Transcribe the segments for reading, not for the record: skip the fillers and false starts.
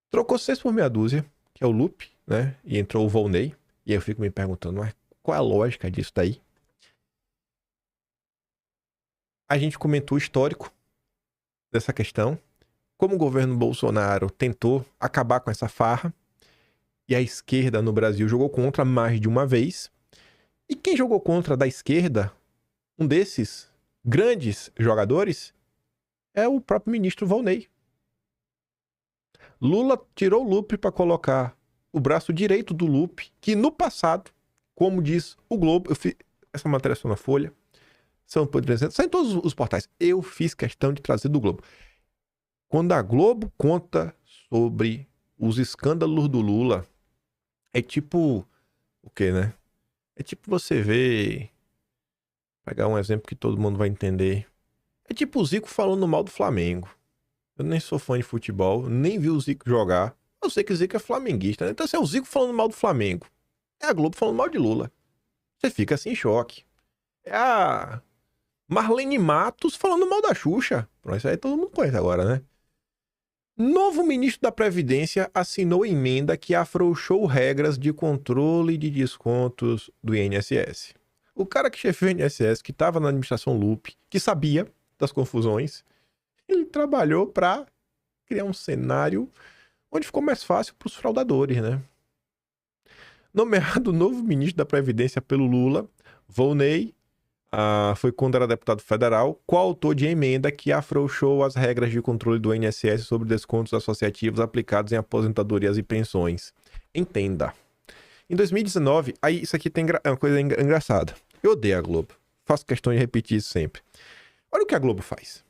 Trocou 6 por meia dúzia, que é o Lupe, né? E entrou o Volney. E aí eu fico me perguntando, mas qual é a lógica disso daí? A gente comentou o histórico dessa questão. Como o governo Bolsonaro tentou acabar com essa farra, e a esquerda no Brasil jogou contra mais de uma vez. E quem jogou contra da esquerda, um desses grandes jogadores, é o próprio ministro Volney. Lula tirou o Lupe para colocar o braço direito do Lupe, que no passado, como diz o Globo, eu fiz essa matéria só na Folha, são em todos os portais. Eu fiz questão de trazer do Globo. Quando a Globo conta sobre os escândalos do Lula, é tipo o quê, né? É tipo você ver, pegar um exemplo que todo mundo vai entender. É tipo o Zico falando mal do Flamengo. Eu nem sou fã de futebol, nem vi o Zico jogar. Eu sei que o Zico é flamenguista, né? Então, assim, é o Zico falando mal do Flamengo. É a Globo falando mal de Lula. Você fica assim em choque. É a Marlene Matos falando mal da Xuxa. Pronto, isso aí todo mundo conhece agora, né? Novo ministro da Previdência assinou emenda que afrouxou regras de controle de descontos do INSS. O cara que chefiou o INSS, que estava na administração Lupe, que sabia das confusões, ele trabalhou para criar um cenário onde ficou mais fácil para os fraudadores, né? Nomeado novo ministro da Previdência pelo Lula, Volney foi quando era deputado federal, coautor de emenda que afrouxou as regras de controle do INSS sobre descontos associativos aplicados em aposentadorias e pensões. Entenda. Em 2019, aí isso aqui tem uma coisa engraçada. Eu odeio a Globo. Faço questão de repetir isso sempre. Olha o que a Globo faz.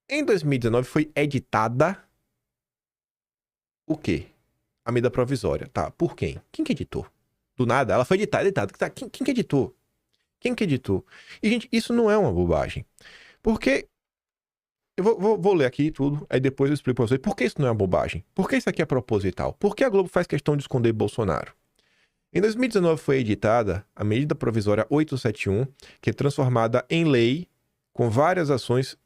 Em 2019 foi editada o quê? A medida provisória. Tá, por quem? Quem que editou? Do nada, ela foi editada. Tá, quem que editou? Quem que editou? E, gente, isso não é uma bobagem. Porque. Eu vou ler aqui tudo, aí depois eu explico pra vocês por que isso não é uma bobagem. Por que isso aqui é proposital? Por que a Globo faz questão de esconder Bolsonaro? Em 2019 foi editada a medida provisória 871, que é transformada em lei com várias ações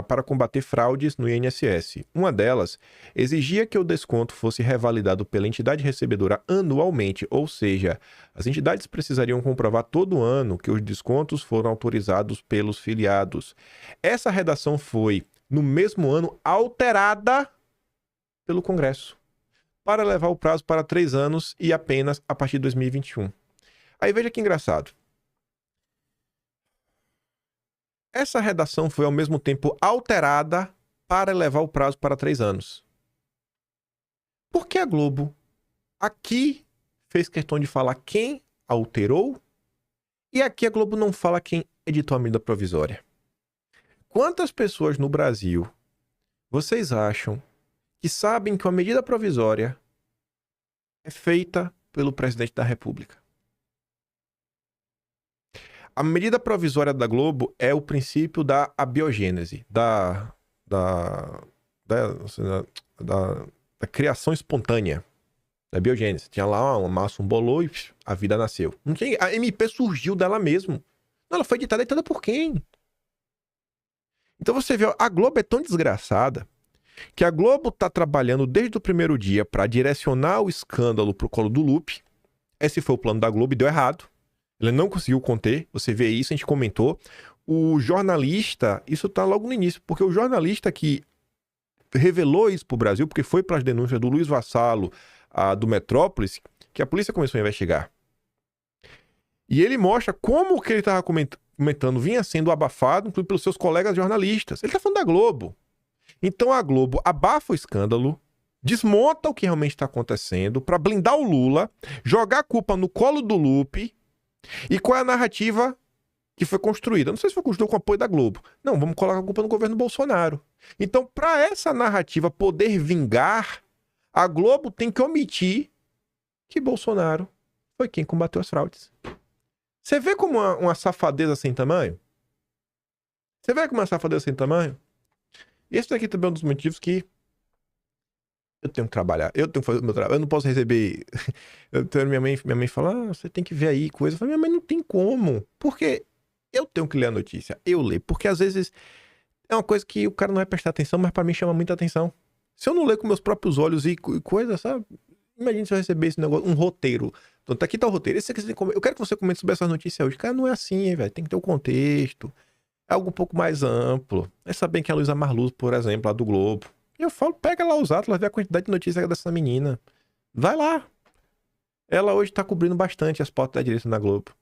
para combater fraudes no INSS. Uma delas exigia que o desconto fosse revalidado pela entidade recebedora anualmente, ou seja, as entidades precisariam comprovar todo ano que os descontos foram autorizados pelos filiados. Essa redação foi, no mesmo ano, alterada pelo Congresso para levar o prazo para 3 anos e apenas a partir de 2021. Aí veja que engraçado. Essa redação foi ao mesmo tempo alterada para elevar o prazo para 3 anos. Por que a Globo aqui fez questão de falar quem alterou e aqui a Globo não fala quem editou a medida provisória? Quantas pessoas no Brasil vocês acham que sabem que uma medida provisória é feita pelo presidente da República? A medida provisória da Globo é o princípio da abiogênese, da criação espontânea, da biogênese. Tinha lá uma massa, um bolô e a vida nasceu. Não tinha, a MP surgiu dela mesmo. Não, ela foi editada por quem? Então você vê, a Globo é tão desgraçada que a Globo tá trabalhando desde o primeiro dia para direcionar o escândalo pro colo do Lupe. Esse foi o plano da Globo e deu errado. Ele não conseguiu conter, você vê isso, a gente comentou. O jornalista, isso tá logo no início, porque o jornalista que revelou isso pro Brasil, porque foi para as denúncias do Luiz Vassalo, do Metrópolis, que a polícia começou a investigar. E ele mostra como o que ele estava comentando vinha sendo abafado, inclusive pelos seus colegas jornalistas. Ele tá falando da Globo. Então a Globo abafa o escândalo, desmonta o que realmente está acontecendo para blindar o Lula, jogar a culpa no colo do Lupe. E qual é a narrativa que foi construída? Não sei se foi construída com apoio da Globo. Não, vamos colocar a culpa no governo Bolsonaro. Então, para essa narrativa poder vingar, a Globo tem que omitir que Bolsonaro foi quem combateu as fraudes. Você vê como uma safadeza sem tamanho? Você vê como uma safadeza sem tamanho? E esse daqui também é um dos motivos que eu tenho que trabalhar. Eu tenho que fazer o meu trabalho. Eu não posso receber. Minha mãe fala, você tem que ver aí coisa. Eu falo, minha mãe não tem como. Porque eu tenho que ler a notícia. Eu leio. Porque às vezes é uma coisa que o cara não vai prestar atenção, mas pra mim chama muita atenção. Se eu não ler com meus próprios olhos e coisa, sabe? Imagina se eu receber esse negócio, um roteiro. Então, aqui tá o roteiro. Eu quero que você comente sobre essa notícia hoje. Cara, não é assim, velho. Tem que ter o contexto. É algo um pouco mais amplo. É saber que a Luísa Marluz, por exemplo, lá do Globo. E eu falo, pega lá os atlas, vê a quantidade de notícias dessa menina. Vai lá. Ela hoje tá cobrindo bastante as pautas da direita na Globo.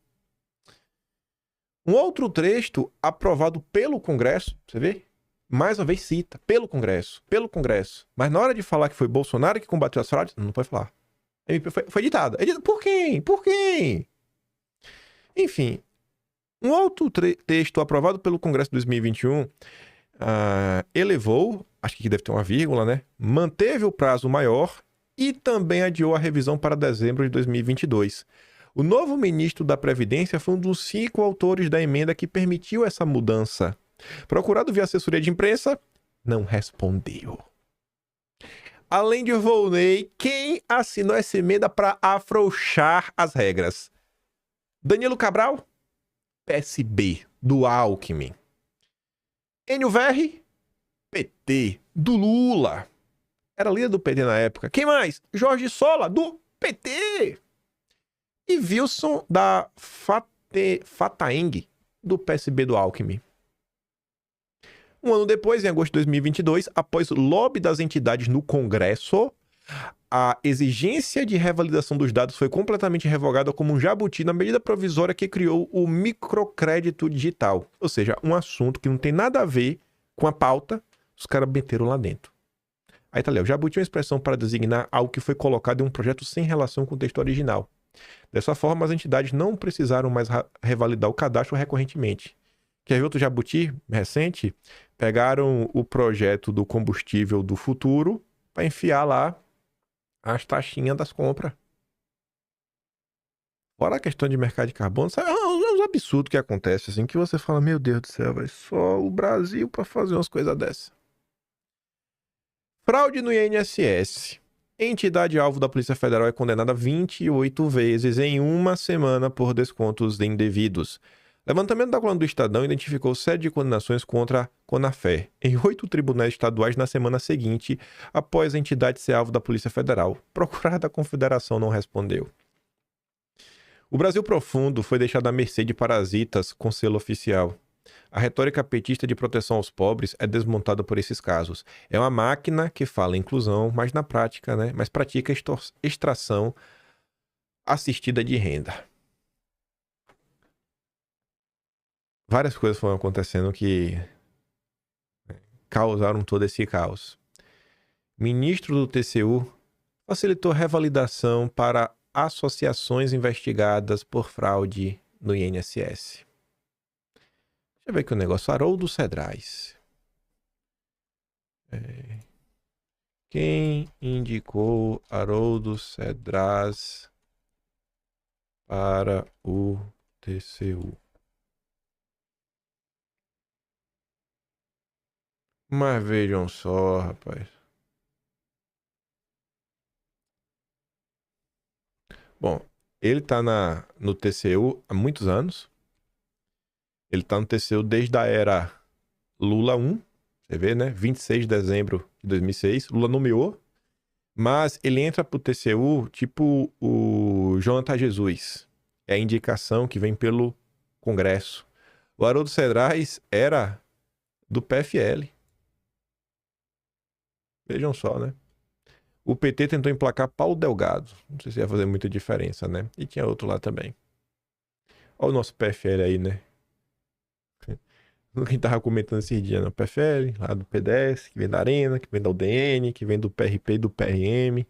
Um outro trecho aprovado pelo Congresso, você vê? Mais uma vez cita, pelo Congresso. Mas na hora de falar que foi Bolsonaro que combateu as fraudes, não pode falar. Foi editada. Por quem? Por quem? Enfim, um outro texto aprovado pelo Congresso de 2021 elevou, acho que deve ter uma vírgula, né? Manteve o prazo maior e também adiou a revisão para dezembro de 2022. O novo ministro da Previdência foi um dos 5 autores da emenda que permitiu essa mudança. Procurado via assessoria de imprensa, não respondeu. Além de Volney, quem assinou essa emenda para afrouxar as regras? Danilo Cabral, PSB, do Alckmin. Enio Verri, PT, do Lula. Era líder do PT na época. Quem mais? Jorge Sola, do PT. E Wilson da Fataeng, do PSB do Alckmin. Um ano depois, em agosto de 2022, após o lobby das entidades no Congresso, a exigência de revalidação dos dados foi completamente revogada como um jabuti na medida provisória que criou o microcrédito digital. Ou seja, um assunto que não tem nada a ver com a pauta, os caras meteram lá dentro. Aí tá ali, o jabuti é uma expressão para designar algo que foi colocado em um projeto sem relação com o texto original. Dessa forma, as entidades não precisaram mais revalidar o cadastro recorrentemente. Quer ver outro jabuti recente? Pegaram o projeto do combustível do futuro para enfiar lá as taxinhas das compras. Fora a questão de mercado de carbono, sabe? É um absurdo que acontece, assim, que você fala, meu Deus do céu, vai só o Brasil para fazer umas coisas dessas. Fraude no INSS. Entidade alvo da Polícia Federal é condenada 28 vezes em uma semana por descontos indevidos. Levantamento da coluna do Estadão identificou 7 condenações contra a Conafé em 8 tribunais estaduais na semana seguinte, após a entidade ser alvo da Polícia Federal. Procurada da Confederação não respondeu. O Brasil profundo foi deixado à mercê de parasitas com selo oficial. A retórica petista de proteção aos pobres é desmontada por esses casos. É uma máquina que fala inclusão, mas na prática, né? Mas pratica extração assistida de renda. Várias coisas foram acontecendo que causaram todo esse caos. Ministro do TCU facilitou revalidação para associações investigadas por fraude no INSS. Deixa eu ver aqui o negócio. Haroldo Cedrais. Quem indicou Haroldo Cedrais para o TCU? Mas vejam só, rapaz. Bom, ele tá no TCU há muitos anos. Ele tá no TCU desde a era Lula 1. Você vê, né? 26 de dezembro de 2006. Lula nomeou. Mas ele entra pro TCU tipo o Jonathan Jesus. É a indicação que vem pelo Congresso. O Haroldo Cedrais era do PFL. Vejam só, né? O PT tentou emplacar Paulo Delgado. Não sei se ia fazer muita diferença, né? E tinha outro lá também. Olha o nosso PFL aí, né? Quem tava comentando esses dias, né? O PFL, lá do PDS, que vem da Arena, que vem da UDN, que vem do PRP e do PRM.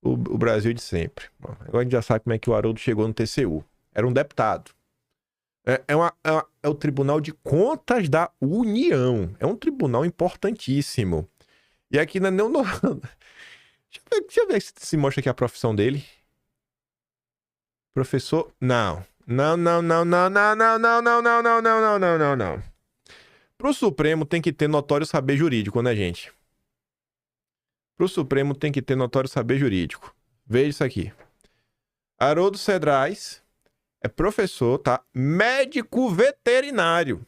O Brasil de sempre. Bom, agora a gente já sabe como é que o Haroldo chegou no TCU. Era um deputado. É o Tribunal de Contas da União. É um tribunal importantíssimo. E aqui não é nem o... Deixa eu ver se mostra aqui a profissão dele. Professor... Não. Não. Pro Supremo tem que ter notório saber jurídico, né, gente? Pro Supremo tem que ter notório saber jurídico. Veja isso aqui. Haroldo Cedrais é professor, tá? Médico veterinário.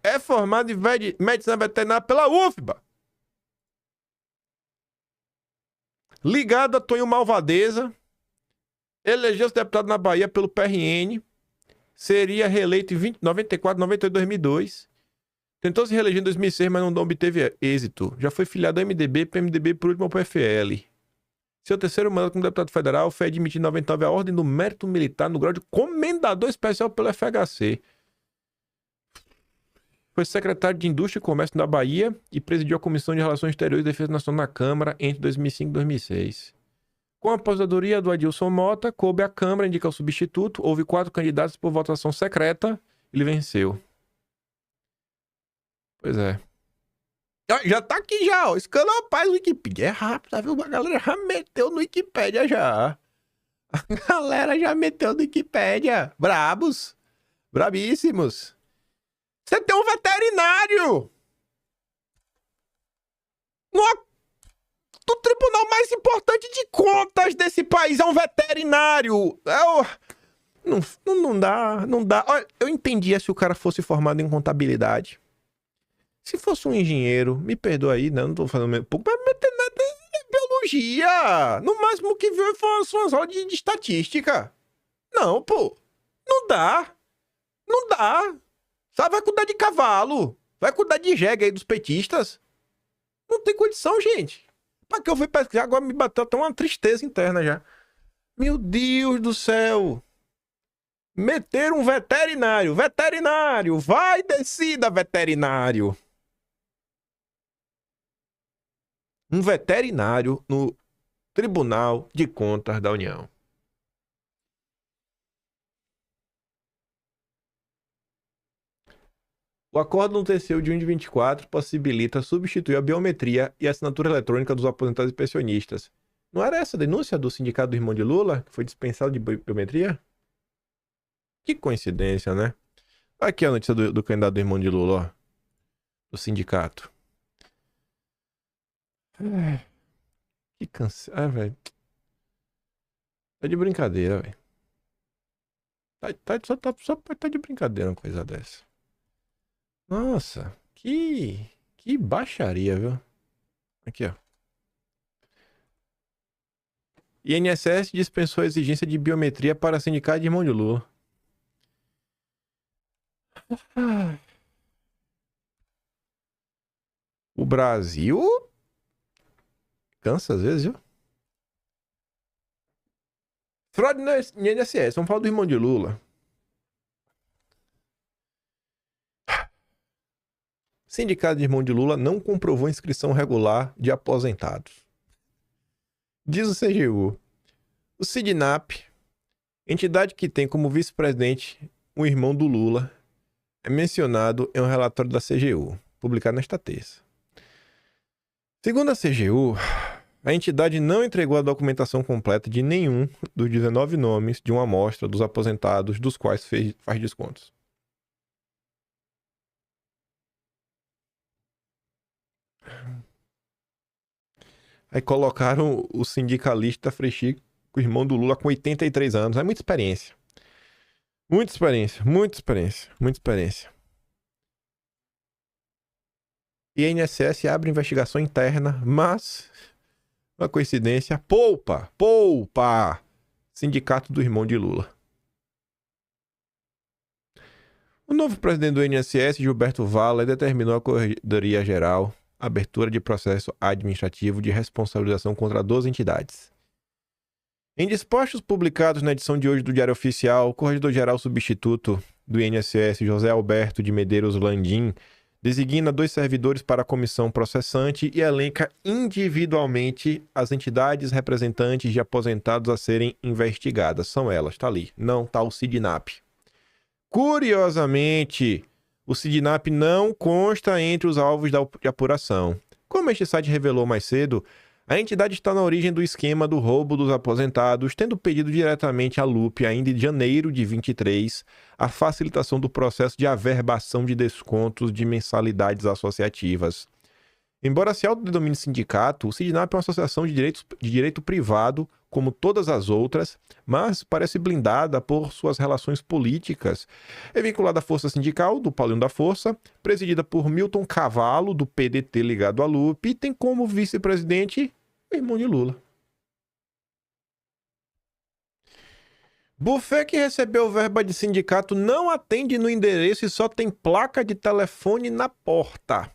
é formado em medicina veterinária pela UFBA. Ligado a Tonho Malvadeza, elegeu-se deputado na Bahia pelo PRN, seria reeleito em 94, 98, 2002. Tentou se reeleger em 2006, mas não obteve êxito. Já foi filiado ao MDB, PMDB e por último ao PFL. Seu terceiro mandato como deputado federal foi admitido em 99 a Ordem do Mérito Militar no grau de comendador especial pelo FHC. Foi secretário de Indústria e Comércio da Bahia e presidiu a Comissão de Relações Exteriores e Defesa Nacional na Câmara entre 2005 e 2006. Com a aposentadoria do Adilson Mota, coube à Câmara indicar o substituto. Houve 4 candidatos por votação secreta. Ele venceu. Pois é. Já tá aqui já, ó. Escala Paz Wikipedia. É rápido, viu? A galera já meteu no Wikipedia já. A galera já meteu no Wikipedia. Brabos. Brabíssimos. Você tem um veterinário. O tribunal mais importante de contas desse país é um veterinário. Não dá. Olha, eu entendia se o cara fosse formado em contabilidade. Se fosse um engenheiro, me perdoa aí, né? Não tô falando pouco, mas veterinário é biologia. No máximo que viu foi umas aulas de estatística. Não, pô. Não dá. Não dá. Sabe, vai cuidar de cavalo. Vai cuidar de jegue aí dos petistas. Não tem condição, gente. Pra que eu fui pesquisar, agora me bateu até uma tristeza interna já. Meu Deus do céu. Meter um veterinário. Veterinário. Vai, decida, veterinário. Um veterinário no Tribunal de Contas da União. O acordo no TCU de 1 de 24 possibilita substituir a biometria e a assinatura eletrônica dos aposentados e pensionistas. Não era essa a denúncia do sindicato do irmão de Lula, que foi dispensado de biometria? Que coincidência, né? Aqui a notícia do candidato do irmão de Lula, ó. Do sindicato. Que canseiro. Velho. Tá de brincadeira, velho. Só tá de brincadeira uma coisa dessa. Nossa, que baixaria, viu? Aqui, ó. INSS dispensou a exigência de biometria para sindicato de irmão de Lula. O Brasil cansa às vezes, viu? Fraude no INSS. Vamos falar do irmão de Lula. Sindicato de irmão de Lula não comprovou inscrição regular de aposentados. Diz o CGU. O Sidnap, entidade que tem como vice-presidente um irmão do Lula, é mencionado em um relatório da CGU, publicado nesta terça. Segundo a CGU, a entidade não entregou a documentação completa de nenhum dos 19 nomes de uma amostra dos aposentados dos quais faz descontos. Aí colocaram o sindicalista Frechico, o irmão do Lula, com 83 anos. É muita experiência. Muita experiência, muita experiência, muita experiência. E a INSS abre investigação interna, mas, uma coincidência, poupa! Sindicato do irmão de Lula. O novo presidente do INSS, Gilberto Valle, determinou à Corregedoria Geral a abertura de processo administrativo de responsabilização contra 12 entidades. Em despachos publicados na edição de hoje do Diário Oficial, o Corregedor-Geral Substituto do INSS, José Alberto de Medeiros Landim, designa 2 servidores para a comissão processante e elenca individualmente as entidades representantes de aposentados a serem investigadas. São elas, tá ali. Não tá o Sidnap. Curiosamente, o Sidnap não consta entre os alvos de apuração. Como este site revelou mais cedo, a entidade está na origem do esquema do roubo dos aposentados, tendo pedido diretamente à Lupe, ainda em janeiro de 23, a facilitação do processo de averbação de descontos de mensalidades associativas. Embora se autodenomine sindicato, o Sidnap é uma associação de direito privado como todas as outras, mas parece blindada por suas relações políticas. É vinculada à Força Sindical, do Paulinho da Força, presidida por Milton Cavallo, do PDT ligado a Lupe, e tem como vice-presidente o irmão de Lula. Buffet que recebeu verba de sindicato não atende no endereço e só tem placa de telefone na porta.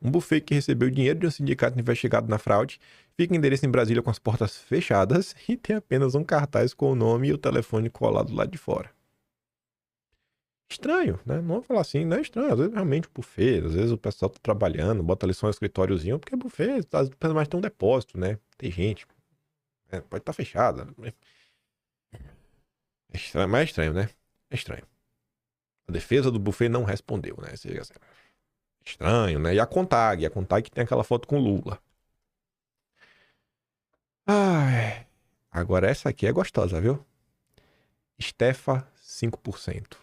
Um buffet que recebeu dinheiro de um sindicato investigado na fraude fica em endereço em Brasília com as portas fechadas e tem apenas um cartaz com o nome e o telefone colado lá de fora. Estranho, né? Não vou falar assim, não é estranho. Às vezes realmente o buffet, às vezes o pessoal tá trabalhando, bota ali só um escritóriozinho, porque buffet, às mais tem um depósito, né? Tem gente. Pode estar fechada. É estranho, mas é estranho, né? É estranho. A defesa do buffet não respondeu, né? Estranho, né? E a Contag que tem aquela foto com Lula. Ai. Agora essa aqui é gostosa, viu? Estefa 5%.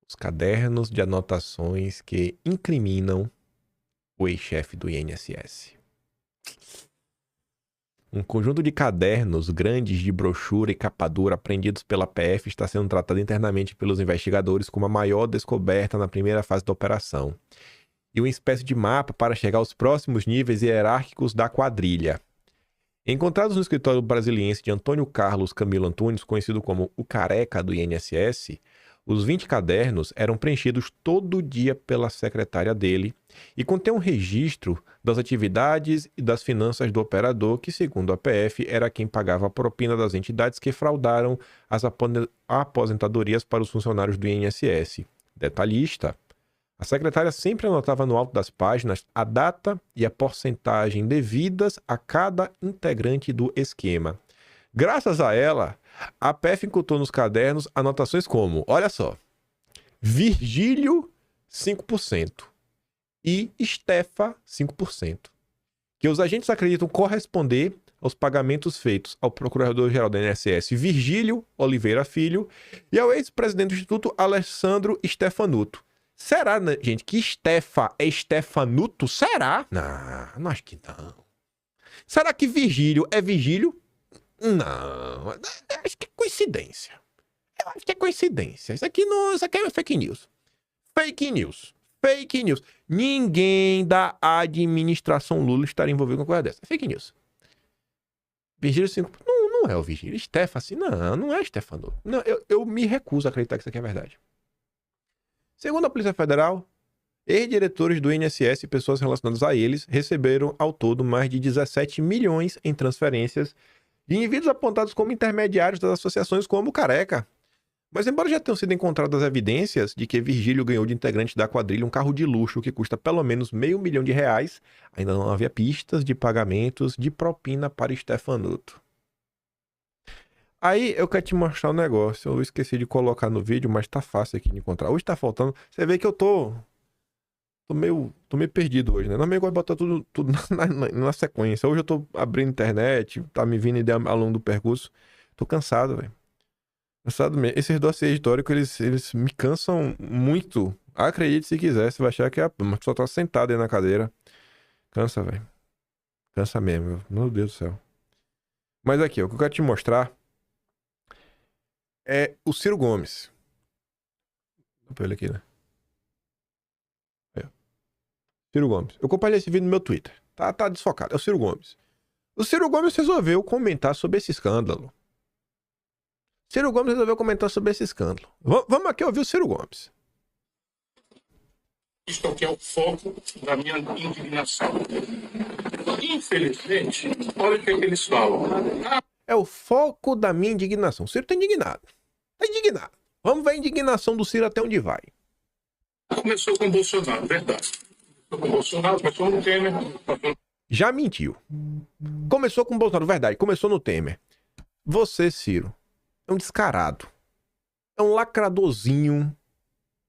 Os cadernos de anotações que incriminam o ex-chefe do INSS. Um conjunto de cadernos grandes de brochura e capa dura apreendidos pela PF está sendo tratado internamente pelos investigadores como a maior descoberta na primeira fase da operação. E uma espécie de mapa para chegar aos próximos níveis hierárquicos da quadrilha. Encontrados no escritório brasiliense de Antônio Carlos Camilo Antunes, conhecido como o Careca do INSS, os 20 cadernos eram preenchidos todo dia pela secretária dele e contém um registro das atividades e das finanças do operador que, segundo a PF, era quem pagava a propina das entidades que fraudaram as aposentadorias para os funcionários do INSS. Detalhista, a secretária sempre anotava no alto das páginas a data e a porcentagem devidas a cada integrante do esquema. Graças a ela, a PF incutou nos cadernos anotações como, olha só, Virgílio 5% e Estefa 5%, que os agentes acreditam corresponder aos pagamentos feitos ao Procurador-Geral da INSS Virgílio Oliveira Filho e ao ex-presidente do Instituto Alessandro Stefanuto. Será, né, gente, que Estefa é Stefanuto? Será? Não acho que não. Será que Virgílio é Virgílio? Não, acho que é coincidência. Eu acho que é coincidência. Isso aqui é fake news. Fake news. Fake news. Ninguém da administração Lula estaria envolvido com uma coisa dessa. É fake news. Virgílio 5. Não é o Virgílio. Estefa, assim, não é Stefano. Não, eu me recuso a acreditar que isso aqui é verdade. Segundo a Polícia Federal, ex-diretores do INSS e pessoas relacionadas a eles receberam ao todo mais de 17 milhões em transferências de indivíduos apontados como intermediários das associações como o Careca. Mas embora já tenham sido encontradas evidências de que Virgílio ganhou de integrante da quadrilha um carro de luxo que custa pelo menos R$500 mil, ainda não havia pistas de pagamentos de propina para Stefanuto. Aí eu quero te mostrar um negócio. Eu esqueci de colocar no vídeo, mas tá fácil aqui de encontrar. Hoje tá faltando. Você vê que eu tô meio perdido hoje, né? Não é meio que botar tudo na sequência. Hoje eu tô abrindo internet, tá me vindo ideia ao longo do percurso. Tô cansado, velho. Cansado mesmo. Esses dossiês históricos, eles me cansam muito. Acredite se quiser, você vai achar que uma pessoa tá sentada aí na cadeira. Cansa, velho. Cansa mesmo, meu Deus do céu. Mas aqui, ó, o que eu quero te mostrar é o Ciro Gomes. Vou ele aqui, né? Ciro Gomes. Eu compartilhei esse vídeo no meu Twitter. Tá desfocado. É o Ciro Gomes. O Ciro Gomes resolveu comentar sobre esse escândalo. Ciro Gomes resolveu comentar sobre esse escândalo. Vamos aqui ouvir o Ciro Gomes. Isto aqui é o foco da minha indignação. Infelizmente, olha o que eles falam. É o foco da minha indignação. O Ciro tá indignado. Tá indignado. Vamos ver a indignação do Ciro até onde vai. Começou com o Bolsonaro, verdade. Começou com o Bolsonaro, começou no Temer. Já mentiu. Começou com o Bolsonaro, verdade. Começou no Temer. Você, Ciro, é um descarado. É um lacradorzinho.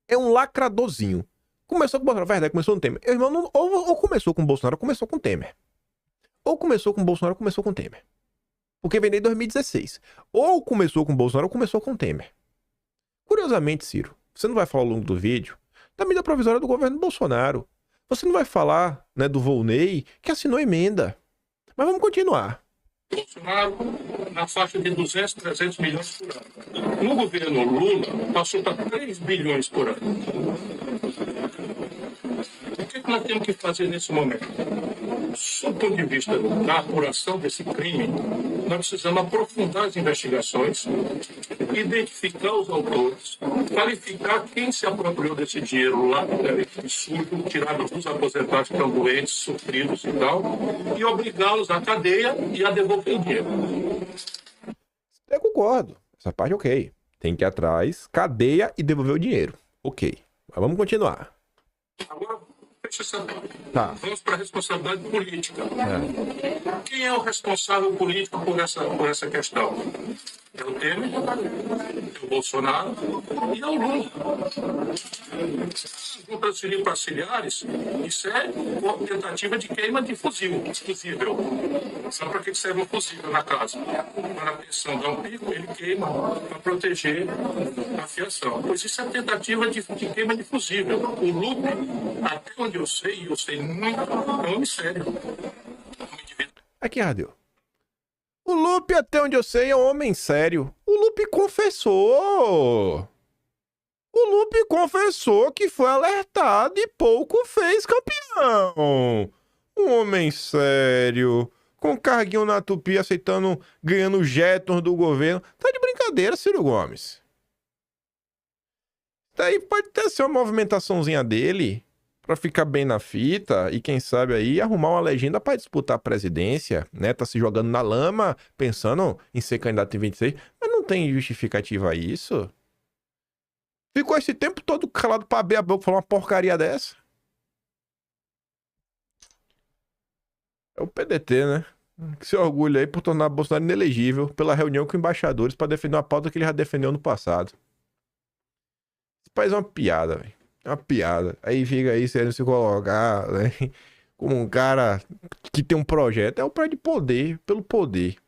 É um lacradorzinho. Começou com o Bolsonaro, verdade. Começou no Temer. Irmão, não, ou começou com o Bolsonaro, ou começou com o Temer. Ou começou com o Bolsonaro, ou começou com o Temer. Porque vem desde 2016. Ou começou com o Bolsonaro, ou começou com o Temer. Curiosamente, Ciro, você não vai falar ao longo do vídeo da medida provisória do governo Bolsonaro. Você não vai falar, né, do Volney, que assinou emenda. Mas vamos continuar. Bolsonaro, na faixa de 200, 300 milhões por ano. No governo Lula, passou para 3 bilhões por ano. O que nós temos que fazer nesse momento? Sob o ponto de vista da apuração desse crime, nós precisamos aprofundar as investigações, identificar os autores, qualificar quem se apropriou desse dinheiro lá, sujo, tirado dos aposentados que estão doentes, sofridos e tal, e obrigá-los à cadeia e a devolver o dinheiro. Eu concordo. Essa parte ok. Tem que ir atrás, cadeia e devolver o dinheiro. Ok. Mas vamos continuar. Agora, fecha essa parte. Tá. Vamos para a responsabilidade política. Quem é o responsável político por essa questão? É o Temer, é o Bolsonaro e é o Lula. Vão transferir para auxiliares, isso é uma tentativa de queima de fusível. Sabe para que serve um fusível na casa? Para a pressão dar um pico, ele queima para proteger a fiação. Pois isso é tentativa de queima de fusível. O Lupe, até onde eu sei muito, é um homem sério. Aqui, Radeu. O Lupe, até onde eu sei, é um homem sério. O Lupe confessou. O Lupe confessou que foi alertado e pouco fez, campeão. Um homem sério, com carguinho na Tupi, aceitando, ganhando jetons do governo. Tá de brincadeira, Ciro Gomes. Daí pode até ser uma movimentaçãozinha dele pra ficar bem na fita e quem sabe aí arrumar uma legenda pra disputar a presidência, né? Tá se jogando na lama, pensando em ser candidato em 26, mas não tem justificativa a isso. Ficou esse tempo todo calado pra abrir a boca e falar uma porcaria dessa. É o PDT, né? Que se orgulha aí por tornar Bolsonaro inelegível pela reunião com embaixadores pra defender uma pauta que ele já defendeu no passado. Esse país é uma piada, velho. É uma piada. Aí fica aí querendo se colocar, né, como um cara que tem um projeto. É o projeto de poder, pelo poder.